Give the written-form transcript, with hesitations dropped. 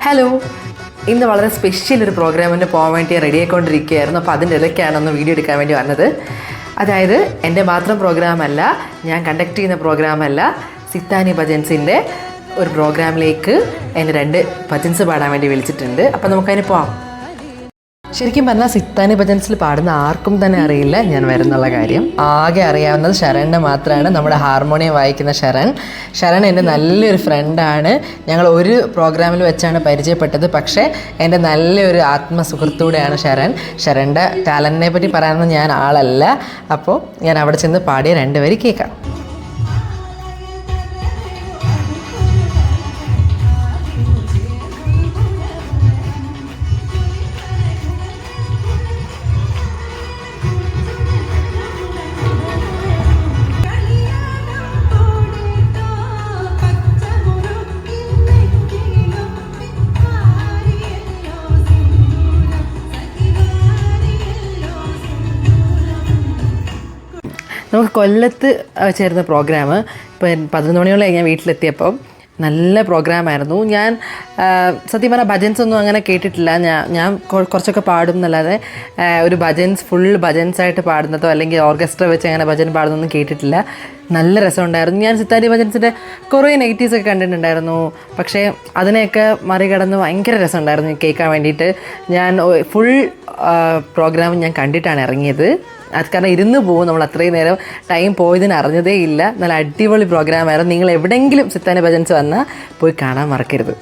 Hello, ഇന്ന് വളരെ special ഒരു പ്രോഗ്രാമിന് പോകാൻ വേണ്ടി റെഡി ആയിക്കൊണ്ടിരിക്കുകയായിരുന്നു. അപ്പോൾ അതിൻ്റെ ഇടയ്ക്കാണ് ഒന്ന് വീഡിയോ എടുക്കാൻ വേണ്ടി വന്നത്. അതായത് എൻ്റെ മാത്രം പ്രോഗ്രാമല്ല, ഞാൻ കണ്ടക്ട് ചെയ്യുന്ന പ്രോഗ്രാമല്ല, സിത്താനി ഭജൻസിൻ്റെ ഒരു പ്രോഗ്രാമിലേക്ക് എന്നെ 2 ഭജൻസ് പാടാൻ വേണ്ടി വിളിച്ചിട്ടുണ്ട്. അപ്പോൾ നമുക്കതിന് പോകാം. ശരിക്കും പറഞ്ഞാൽ സിത്താനി ഭജൻസിൽ പാടുന്ന ആർക്കും തന്നെ അറിയില്ല ഞാൻ വരുന്നുള്ള കാര്യം. ആകെ അറിയാവുന്നത് ശരണിനെ മാത്രമാണ്, നമ്മുടെ ഹാർമോണിയം വായിക്കുന്ന ശരൺ എൻ്റെ നല്ലൊരു ഫ്രണ്ടാണ്. ഞങ്ങൾ ഒരു പ്രോഗ്രാമിൽ വെച്ചാണ് പരിചയപ്പെട്ടത്. പക്ഷേ എൻ്റെ നല്ലൊരു ആത്മസുഹൃത്തൂടെയാണ് ശരണിൻ്റെ ടാലൻറ്റിനെ പറ്റി പറയാനൊന്നും ഞാൻ ആളല്ല. അപ്പോൾ ഞാൻ അവിടെ ചെന്ന് പാടിയ 2 വരി കേൾക്കാം. നമുക്ക് കൊല്ലത്ത് ചേരുന്ന പ്രോഗ്രാം ഇപ്പോൾ 11 മണിയോളം ഞാൻ വീട്ടിലെത്തിയപ്പം നല്ല പ്രോഗ്രാമായിരുന്നു. ഞാൻ സത്യം പറഞ്ഞാൽ ഭജൻസ് ഒന്നും അങ്ങനെ കേട്ടിട്ടില്ല. ഞാൻ കുറച്ചൊക്കെ പാടും എന്നല്ലാതെ ഒരു ഫുൾ ഭജൻസായിട്ട് പാടുന്നതോ അല്ലെങ്കിൽ ഓർക്കസ്ട്ര വെച്ച് അങ്ങനെ ഭജൻ പാടുന്നൊന്നും കേട്ടിട്ടില്ല. നല്ല രസമുണ്ടായിരുന്നു. ഞാൻ സിത്താരി ഭജൻസിൻ്റെ കുറേ നെഗറ്റീവ്സൊക്കെ കണ്ടിട്ടുണ്ടായിരുന്നു. പക്ഷേ അതിനെയൊക്കെ മറികടന്ന് ഭയങ്കര രസമുണ്ടായിരുന്നു കേൾക്കാൻ വേണ്ടിയിട്ട്. ഞാൻ ഫുൾ പ്രോഗ്രാം ഞാൻ കണ്ടിട്ടാണ് ഇറങ്ങിയത്. അത് കാരണം ഇരുന്ന് പോകും, നമ്മൾ അത്രയും നേരം ടൈം പോയതിന് അറിഞ്ഞതേ ഇല്ല. നല്ല അടിപൊളി പ്രോഗ്രാമായിരുന്നു. നിങ്ങൾ എവിടെയെങ്കിലും സിത്താനി ഭജൻസ് വന്നാൽ പോയി കാണാൻ മറക്കരുത്.